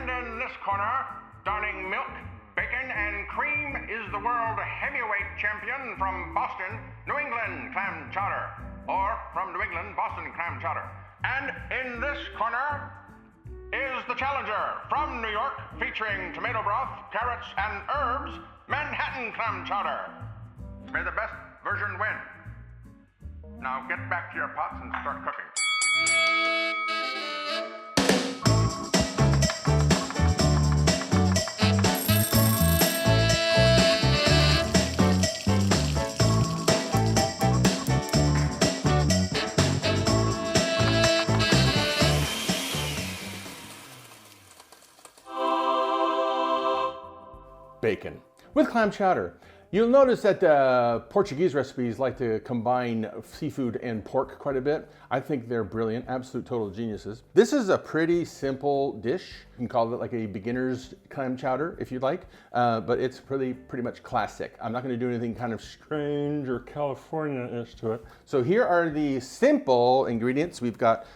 And in this corner, donning milk, bacon, and cream is the world heavyweight champion from Boston, New England Clam Chowder. Or from New England, Boston Clam Chowder. And in this corner is the challenger from New York, featuring tomato broth, carrots, and herbs, Manhattan Clam Chowder. May the best version win. Now get back to your pots and start cooking. Bacon with clam chowder. You'll notice that Portuguese recipes like to combine seafood and pork quite a bit. I think they're brilliant, absolute total geniuses. This is a pretty simple dish. You can call it like a beginner's clam chowder if you'd like, but it's pretty much classic. I'm not going to do anything kind of strange or California-ish to it. So here are the simple ingredients. We've got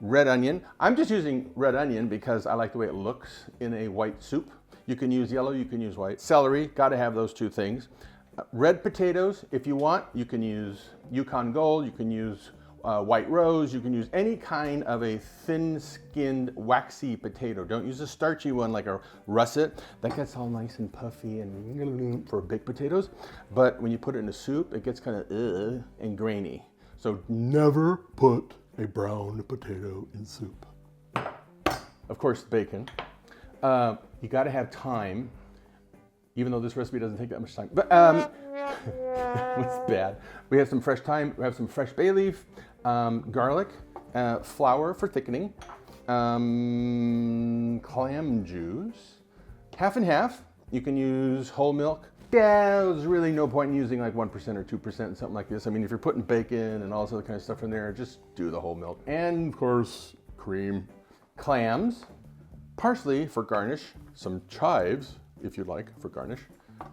red onion. I'm just using red onion because I like the way it looks in a white soup. You can use yellow, you can use white. Celery, gotta have those two things. Red potatoes, if you want, you can use Yukon Gold, you can use white rose, you can use any kind of a thin-skinned, waxy potato. Don't use a starchy one like a russet. That gets all nice and puffy and for baked potatoes. But when you put it in a soup, it gets kind of and grainy. So never put a brown potato in soup. Of course, bacon. You got to have time, even though this recipe doesn't take that much time. But it's bad. We have some fresh thyme. We have some fresh bay leaf, garlic, flour for thickening, clam juice, half and half. You can use whole milk. Yeah, there's really no point in using like 1% or 2% and something like this. I mean, if you're putting bacon and all this other kind of stuff in there, just do the whole milk. And of course, cream, clams, parsley for garnish, some chives, if you'd like, for garnish,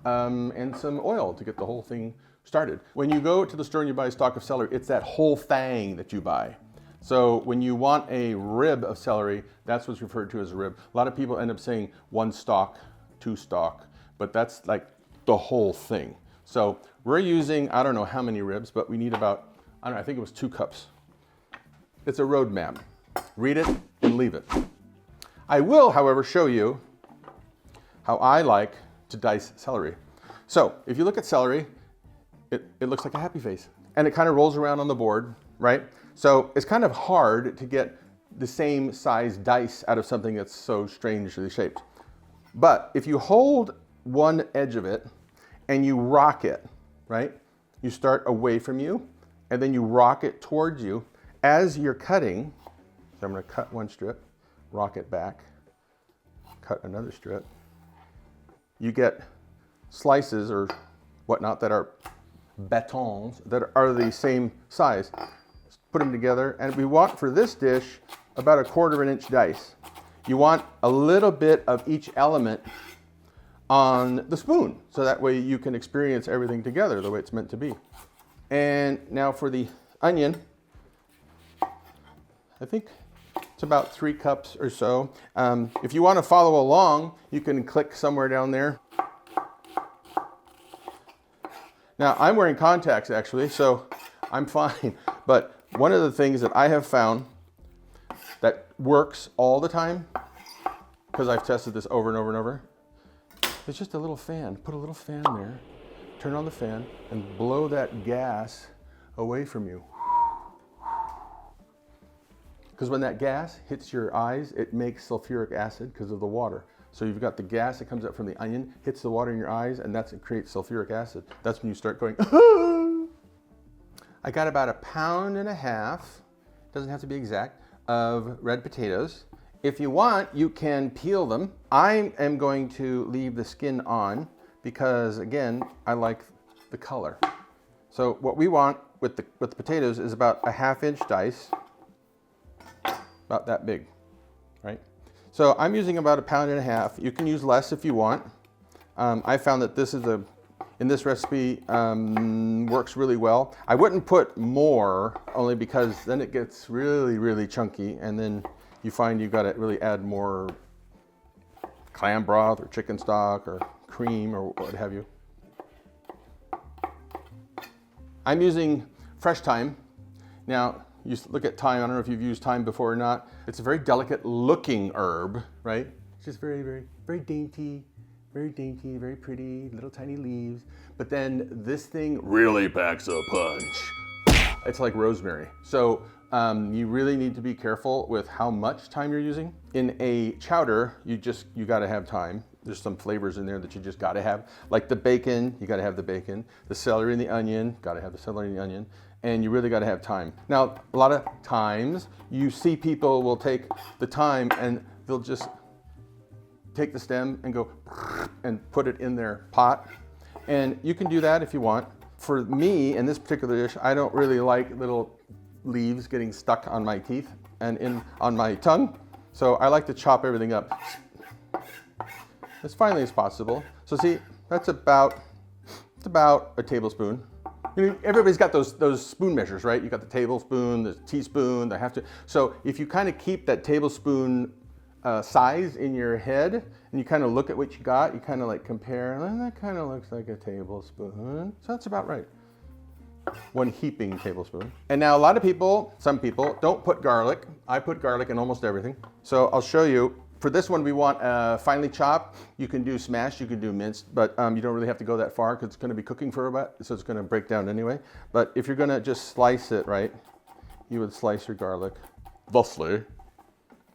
and some oil to get the whole thing started. When you go to the store and you buy a stalk of celery, it's that whole thing that you buy. So when you want a rib of celery, that's what's referred to as a rib. A lot of people end up saying 1 stalk, 2 stalk, but that's like the whole thing. So we're using, I don't know how many ribs, but we need about, I don't know, I think it was 2 cups. It's a roadmap. Read it and leave it. I will, however, show you how I like to dice celery. So if you look at celery, it looks like a happy face. And it kind of rolls around on the board, right? So it's kind of hard to get the same size dice out of something that's so strangely shaped. But if you hold one edge of it and you rock it, right? You start away from you and then you rock it towards you as you're cutting. So I'm going to cut one strip, rock it back, cut another strip. You get slices or whatnot that are batons that are the same size. Put them together, and we want for this dish about 1/4 inch dice. You want a little bit of each element on the spoon, so that way you can experience everything together the way it's meant to be. And now for the onion, I think it's about 3 cups or so. If you want to follow along, you can click somewhere down there. Now, I'm wearing contacts actually, so I'm fine. But one of the things that I have found that works all the time, because I've tested this over and over and over, is just a little fan. Put a little fan there, turn on the fan, and blow that gas away from you. Because when that gas hits your eyes, it makes sulfuric acid because of the water. So you've got the gas that comes up from the onion, hits the water in your eyes, and it creates sulfuric acid. That's when you start going, I got about 1.5 pounds, doesn't have to be exact, of red potatoes. If you want, you can peel them. I am going to leave the skin on because, again, I like the color. So what we want with the potatoes is about 1/2 inch dice. About that big, right? So I'm using about 1.5 pounds. You can use less if you want. I found that this is in this recipe works really well. I wouldn't put more, only because then it gets really, really chunky, and then you find you've got to really add more clam broth or chicken stock or cream or what have you. I'm using fresh thyme. Now, you look at thyme, I don't know if you've used thyme before or not. It's a very delicate looking herb, right? It's just very, very, very dainty, very pretty, little tiny leaves. But then this thing really packs a punch. It's like rosemary. So you really need to be careful with how much thyme you're using. In a chowder, you gotta have thyme. There's some flavors in there that you just gotta have. Like the bacon, you gotta have the bacon. The celery and the onion, gotta have the celery and the onion. And you really gotta have thyme. Now, a lot of times, you see people will take the thyme and they'll just take the stem and go and put it in their pot. And you can do that if you want. For me, in this particular dish, I don't really like little leaves getting stuck on my teeth and on my tongue. So I like to chop everything up as finely as possible. So see, it's about a tablespoon. You know, everybody's got those spoon measures, right? You got the tablespoon, the teaspoon, so if you kind of keep that tablespoon size in your head and you kind of look at what you got, you kind of like compare, and that kind of looks like a tablespoon. So that's about right. 1 heaping tablespoon. And now a lot of people, some people, don't put garlic. I put garlic in almost everything. So I'll show you. For this one, we want finely chopped. You can do smashed, you can do minced, but you don't really have to go that far because it's going to be cooking for a bit, so it's going to break down anyway. But if you're going to just slice it, right, you would slice your garlic thusly,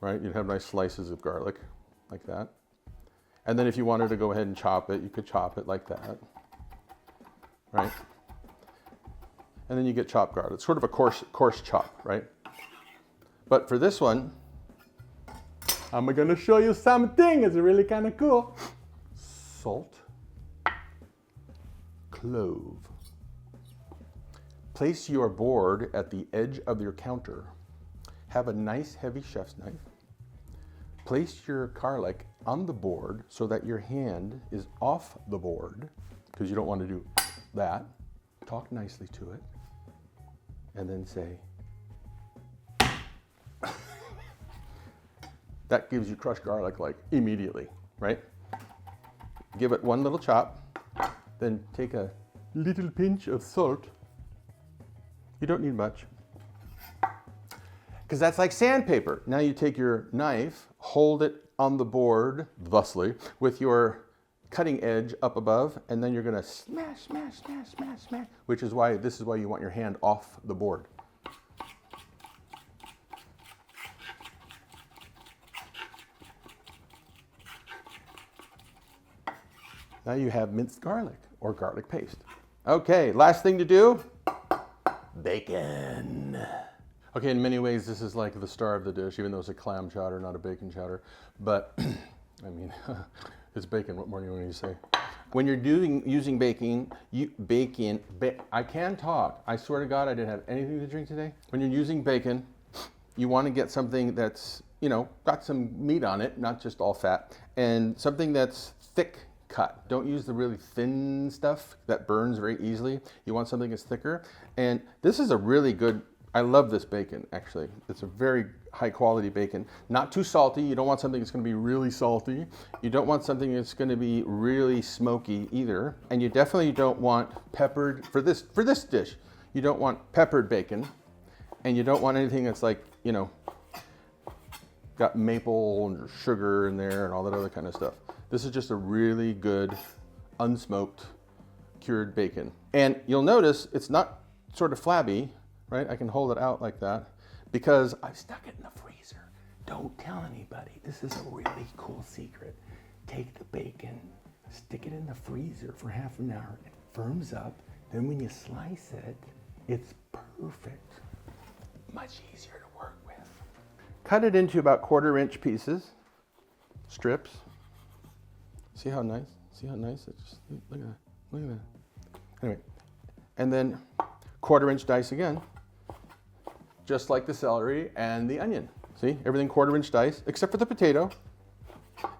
right? You'd have nice slices of garlic like that. And then if you wanted to go ahead and chop it, you could chop it like that, right? And then you get chopped garlic. It's sort of a coarse chop, right? But for this one, I'm gonna show you something. It's really kind of cool. Salt, clove. Place your board at the edge of your counter. Have a nice heavy chef's knife. Place your garlic on the board so that your hand is off the board, because you don't want to do that. Talk nicely to it, and then say, that gives you crushed garlic like immediately, right? Give it one little chop, then take a little pinch of salt. You don't need much, because that's like sandpaper. Now you take your knife, hold it on the board, thusly, with your cutting edge up above, and then you're gonna smash, smash, smash, smash, smash, which is why, this is why you want your hand off the board. Now you have minced garlic or garlic paste. Okay, last thing to do, bacon. Okay, in many ways, this is like the star of the dish, even though it's a clam chowder, not a bacon chowder. But, I mean, it's bacon. What more do you want to say? When you're using bacon, I can talk. I swear to God, I didn't have anything to drink today. When you're using bacon, you want to get something that's, you know, got some meat on it, not just all fat, and something that's thick cut. Don't use the really thin stuff that burns very easily. You want something that's thicker. And this is a really good, I love this bacon, actually. It's a very high quality bacon. Not too salty. You don't want something that's going to be really salty. You don't want something that's going to be really smoky either. And you definitely don't want peppered, for this dish, you don't want peppered bacon. And you don't want anything that's like, you know, got maple and sugar in there and all that other kind of stuff. This is just a really good, unsmoked, cured bacon. And you'll notice it's not sort of flabby, right? I can hold it out like that because I've stuck it in the freezer. Don't tell anybody. This is a really cool secret. Take the bacon, stick it in the freezer for half an hour. It firms up. Then when you slice it, it's perfect. Much easier to work with. Cut it into about 1/4-inch pieces, strips. See how nice? See how nice? It just, look at that. Look at that. Anyway, and then 1/4-inch dice again, just like the celery and the onion. See, everything 1/4-inch dice, except for the potato.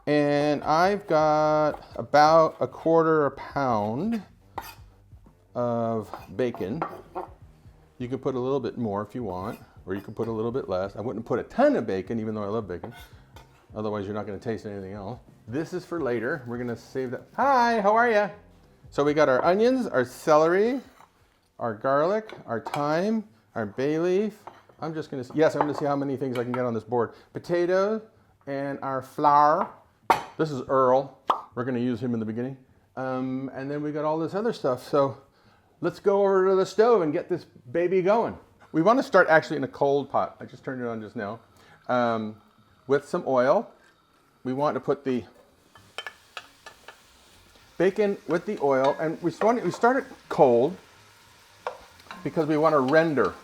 And I've got about 1/4 pound of bacon. You can put a little bit more if you want, or you can put a little bit less. I wouldn't put a ton of bacon, even though I love bacon. Otherwise, you're not going to taste anything else. This is for later. We're going to save that. Hi, how are you? So we got our onions, our celery, our garlic, our thyme, our bay leaf. I'm just going to, yes, I'm going to see how many things I can get on this board. Potatoes and our flour. This is Earl. We're going to use him in the beginning. And then we got all this other stuff. So let's go over to the stove and get this baby going. We want to start actually in a cold pot. I just turned it on just now. With some oil. We want to put the bacon with the oil, and we start it cold because we want to render.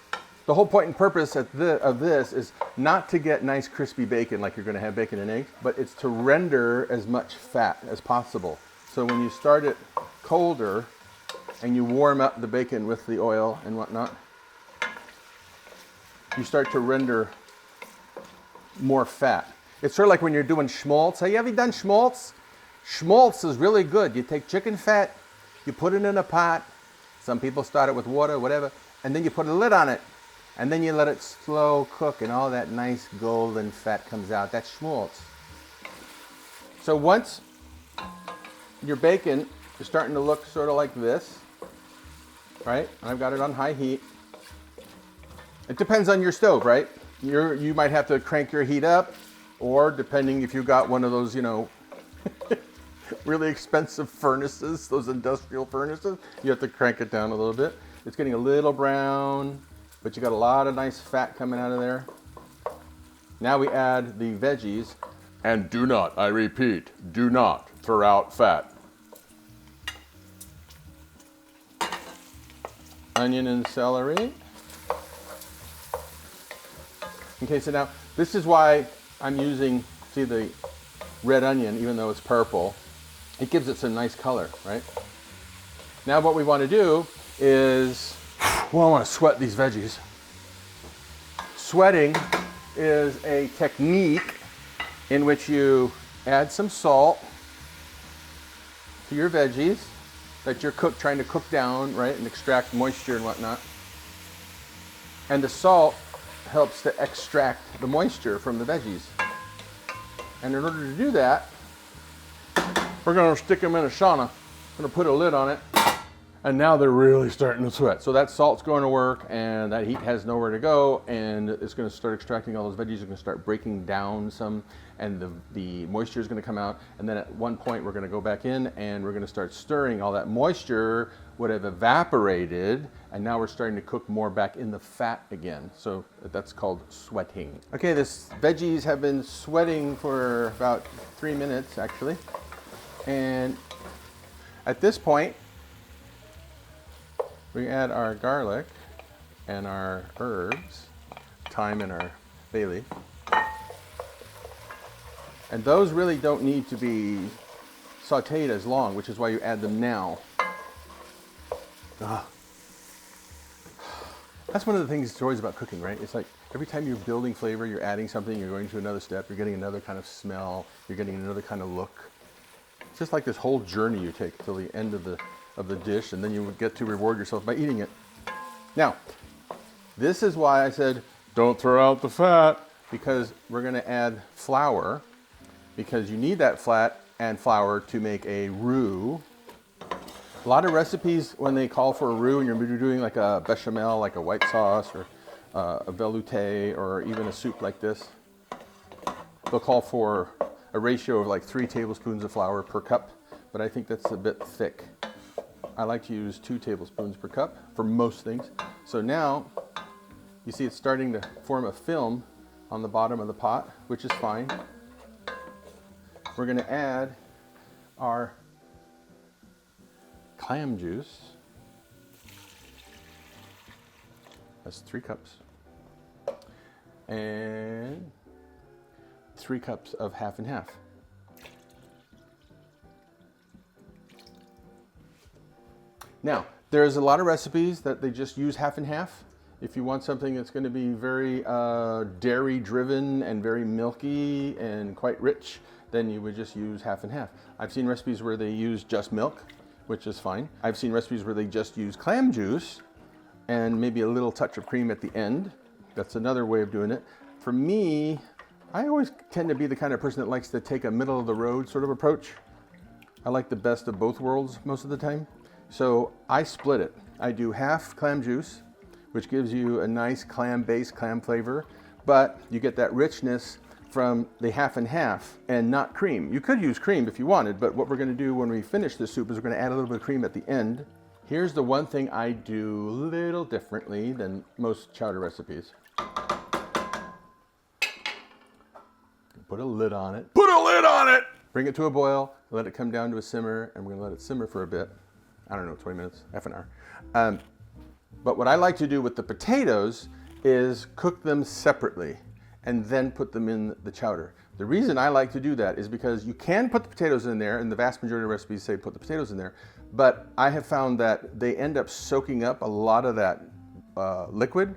The whole point and purpose of this is not to get nice crispy bacon like you're going to have bacon and eggs, but it's to render as much fat as possible. So when you start it colder and you warm up the bacon with the oil and whatnot, you start to render more fat. It's sort of like when you're doing schmaltz. Have you ever done schmaltz? Schmaltz is really good. You take chicken fat, you put it in a pot. Some people start it with water, whatever, and then you put a lid on it. And then you let it slow cook and all that nice golden fat comes out. That's schmaltz. So once your bacon is starting to look sort of like this, right? I've got it on high heat. It depends on your stove, right? You might have to crank your heat up, or depending if you got one of those, you know, really expensive furnaces, those industrial furnaces, you have to crank it down a little bit. It's getting a little brown, but you got a lot of nice fat coming out of there. Now we add the veggies, and do not, I repeat, do not throw out fat. Onion and celery. Okay, so now this is why I'm using, see the red onion, even though it's purple, it gives it some nice color, right? Now what we want to do is, well, I want to sweat these veggies. Sweating is a technique in which you add some salt to your veggies that you're trying to cook down, right, and extract moisture and whatnot. And the salt helps to extract the moisture from the veggies. And in order to do that, we're going to stick them in a sauna. I'm going to put a lid on it. And now they're really starting to sweat. So that salt's going to work, and that heat has nowhere to go, and it's going to start extracting all those veggies. Are going to start breaking down some, and the moisture is going to come out. And then at one point, we're going to go back in, and we're going to start stirring. All that moisture would have evaporated, and now we're starting to cook more back in the fat again. So that's called sweating. Okay, this veggies have been sweating for about 3 minutes, actually. And at this point, we add our garlic and our herbs, thyme and our bay leaf. And those really don't need to be sauteed as long, which is why you add them now. That's one of the things that's always about cooking, right? It's like every time you're building flavor, you're adding something, you're going to another step, you're getting another kind of smell, you're getting another kind of look. It's just like this whole journey you take till the end of the dish, and then you get to reward yourself by eating it. Now, this is why I said don't throw out the fat, because we're going to add flour, because you need that fat and flour to make a roux. A lot of recipes, when they call for a roux, and you're doing like a bechamel, like a white sauce, or a velouté, or even a soup like this, they'll call for a ratio of like 3 tablespoons of flour per cup, but I think that's a bit thick. I like to use 2 tablespoons per cup for most things. So now, you see it's starting to form a film on the bottom of the pot, which is fine. We're going to add our clam juice. That's 3 cups. And 3 cups of half and half. Now, there's a lot of recipes that they just use half and half. If you want something that's going to be very dairy driven and very milky and quite rich, then you would just use half and half. I've seen recipes where they use just milk, which is fine. I've seen recipes where they just use clam juice and maybe a little touch of cream at the end. That's another way of doing it. For me, I always tend to be the kind of person that likes to take a middle of the road sort of approach. I like the best of both worlds most of the time. So I split it. I do half clam juice, which gives you a nice clam-based clam flavor, but you get that richness from the half and half and not cream. You could use cream if you wanted, but what we're gonna do when we finish this soup is we're gonna add a little bit of cream at the end. Here's the one thing I do a little differently than most chowder recipes. Put a lid on it. Put a lid on it! Bring it to a boil, let it come down to a simmer, and we're gonna let it simmer for a bit. I don't know, 20 minutes, half an hour. But what I like to do with the potatoes is cook them separately and then put them in the chowder. The reason I like to do that is because you can put the potatoes in there, and the vast majority of recipes say put the potatoes in there, but I have found that they end up soaking up a lot of that liquid,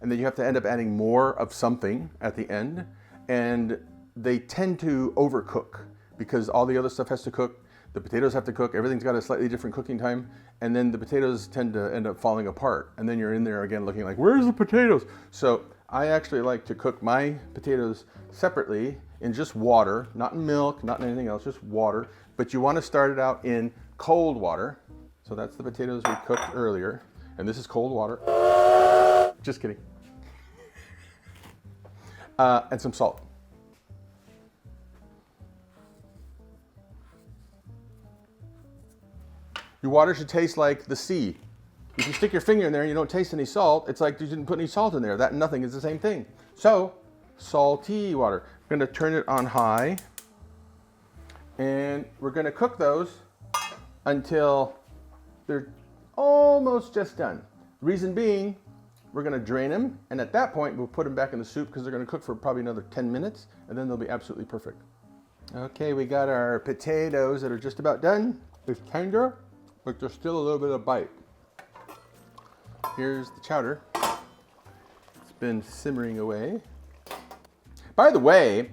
and then you have to end up adding more of something at the end, and they tend to overcook because all the other stuff has to cook. The potatoes have to cook, everything's got a slightly different cooking time, and then the potatoes tend to end up falling apart. And then you're in there again looking like, where's the potatoes? So I actually like to cook my potatoes separately in just water, not in milk, not in anything else, just water. But you want to start it out in cold water. So that's the potatoes we cooked earlier. And this is cold water. Just kidding. And some salt. Your water should taste like the sea. If you stick your finger in there and you don't taste any salt, it's like you didn't put any salt in there. That and nothing is the same thing. So, salty water. We're gonna turn it on high, and we're gonna cook those until they're almost just done. Reason being, we're gonna drain them, and at that point, we'll put them back in the soup because they're gonna cook for probably another 10 minutes, and then they'll be absolutely perfect. Okay, we got our potatoes that are just about done. They're tender, but there's still a little bit of bite. Here's the chowder. It's been simmering away. By the way,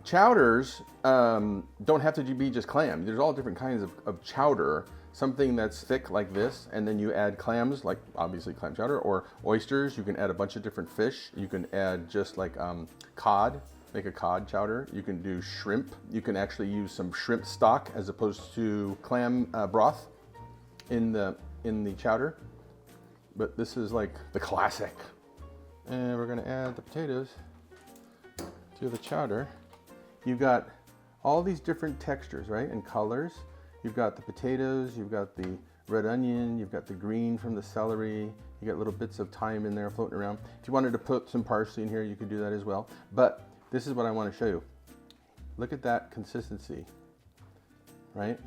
chowders don't have to be just clam. There's all different kinds of chowder. Something that's thick like this, and then you add clams, like obviously clam chowder, or oysters. You can add a bunch of different fish. You can add just like cod, make a cod chowder. You can do shrimp. You can actually use some shrimp stock as opposed to clam broth in the chowder. But this is like the classic. And we're gonna add the potatoes to the chowder. You've got all these different textures, right, and colors. You've got the potatoes, you've got the red onion, you've got the green from the celery, you got little bits of thyme in there floating around. If you wanted to put some parsley in here, you could do that as well. But this is what I want to show you. Look at that consistency, right?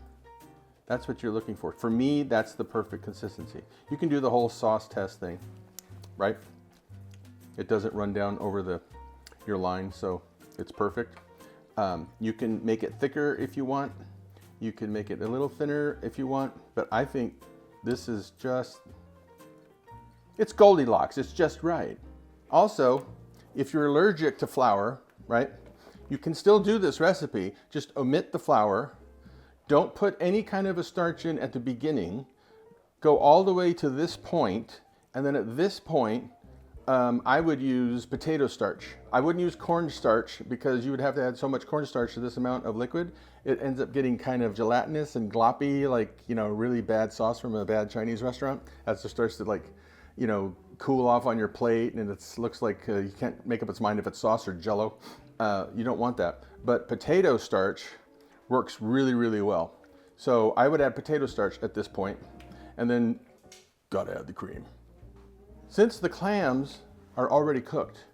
That's what you're looking for. For me, that's the perfect consistency. You can do the whole sauce test thing, right? It doesn't run down over your line, so it's perfect. You can make it thicker if you want. You can make it a little thinner if you want, but I think this is just, it's Goldilocks, it's just right. Also, if you're allergic to flour, right, you can still do this recipe, just omit the flour. Don't put any kind of a starch in at the beginning. Go all the way to this point, and then at this point, I would use potato starch. I wouldn't use cornstarch because you would have to add so much cornstarch to this amount of liquid. It ends up getting kind of gelatinous and gloppy, like, you know, really bad sauce from a bad Chinese restaurant. As it starts to, like, you know, cool off on your plate, and it looks like you can't make up its mind if it's sauce or Jell-O. You don't want that. But potato starch works really, really well. So I would add potato starch at this point, and then gotta add the cream. Since the clams are already cooked,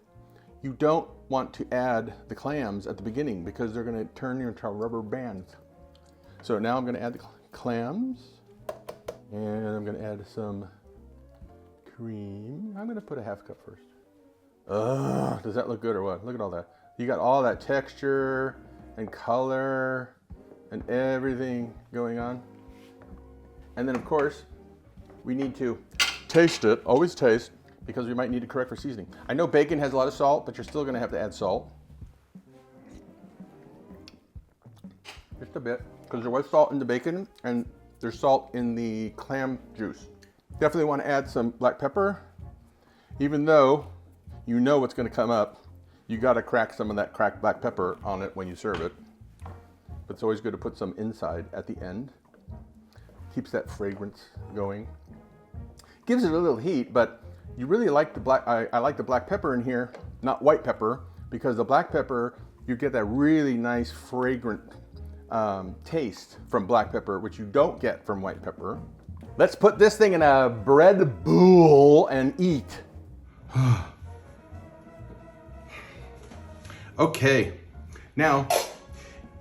you don't want to add the clams at the beginning because they're gonna turn into rubber bands. So now I'm gonna add the clams, and I'm gonna add some cream. I'm gonna put a half cup first. Does that look good or what? Look at all that. You got all that texture and color and everything going on. And then of course, we need to taste it, always taste, because we might need to correct for seasoning. I know bacon has a lot of salt, but you're still gonna have to add salt. Just a bit, because there was salt in the bacon and there's salt in the clam juice. Definitely wanna add some black pepper, even though you know what's gonna come up. You got to crack some of that cracked black pepper on it when you serve it. But it's always good to put some inside at the end. Keeps that fragrance going. Gives it a little heat, but you really like the black, I like the black pepper in here, not white pepper, because the black pepper, you get that really nice fragrant taste from black pepper, which you don't get from white pepper. Let's put this thing in a bread bowl and eat. Okay, now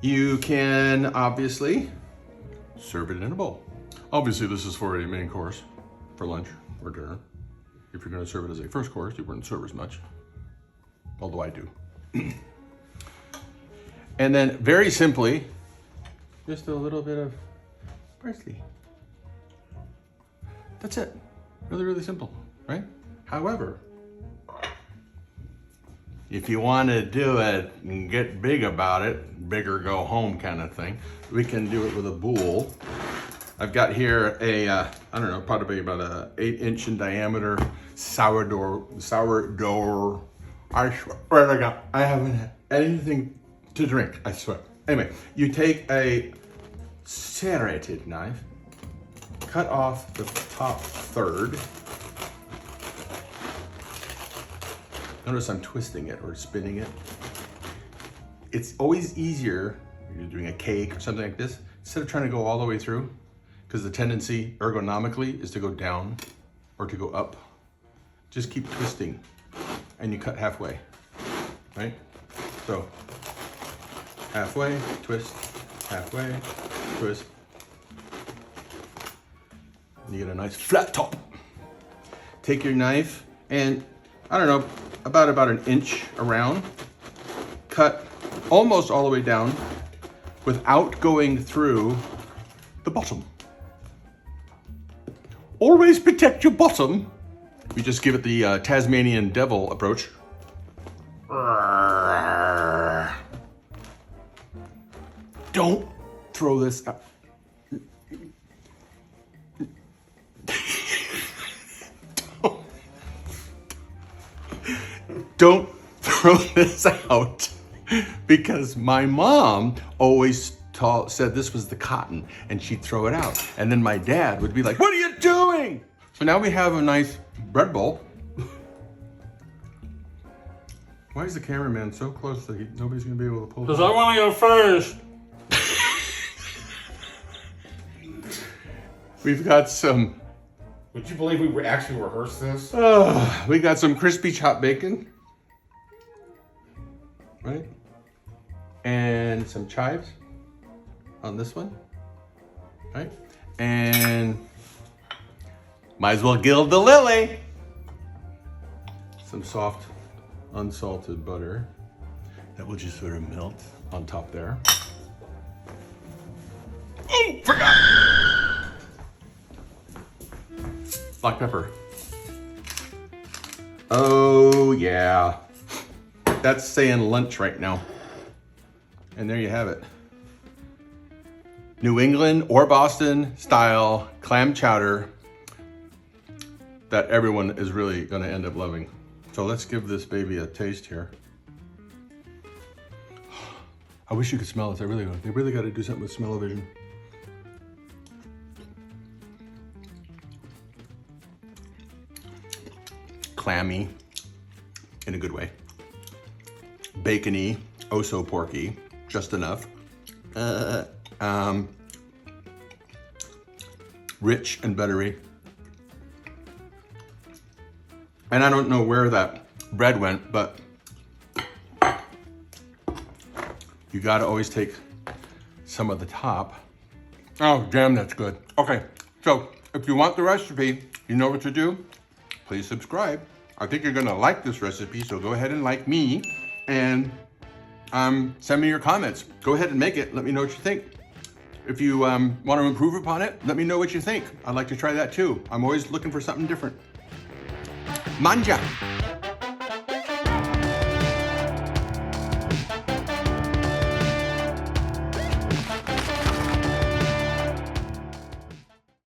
you can obviously serve it in a bowl. Obviously this is for a main course, for lunch or dinner. If you're gonna serve it as a first course, you wouldn't serve as much, although I do. And then very simply, just a little bit of parsley. That's it. Really, really simple, right? However, if you want to do it and get big about it, big or go home kind of thing, we can do it with a bowl. I've got here a, I don't know, probably about a 8-inch in diameter sourdough. I swear to God, I haven't had anything to drink, I swear. Anyway, you take a serrated knife, cut off the top third. Notice I'm twisting it or spinning it. It's always easier when you're doing a cake or something like this, instead of trying to go all the way through, because the tendency ergonomically is to go down or to go up. Just keep twisting and you cut halfway, right? So halfway, twist, halfway, twist. And you get a nice flat top. Take your knife and, I don't know, about an inch around, cut almost all the way down without going through the bottom. Always protect your bottom. We just give it the Tasmanian devil approach. Don't throw this out. Don't throw this out, because my mom always said this was the cotton and she'd throw it out. And then my dad would be like, "What are you doing?" So now we have a nice bread bowl. Why is the cameraman so close that nobody's gonna be able to pull it? Because I want to go first. We've got some, Would you believe we actually rehearsed this? we got some crispy chopped bacon, right? And some chives on this one, right? And might as well gild the lily. Some soft, unsalted butter that will just sort of melt on top there. Oh, forgot! Black pepper. Oh yeah. That's saying lunch right now. And there you have it. New England or Boston style clam chowder that everyone is really gonna end up loving. So let's give this baby a taste here. I wish you could smell this, I really would. They really gotta do something with smell-o-vision. Clammy, in a good way. Bacony, oh so porky, just enough. Rich and buttery. And I don't know where that bread went, but you gotta always take some of the top. Oh, damn, that's good. Okay, so if you want the recipe, you know what to do. Please subscribe. I think you're gonna like this recipe, so go ahead and like me and send me your comments. Go ahead and make it, let me know what you think. If you want to improve upon it, let me know what you think. I'd like to try that too. I'm always looking for something different. Manja!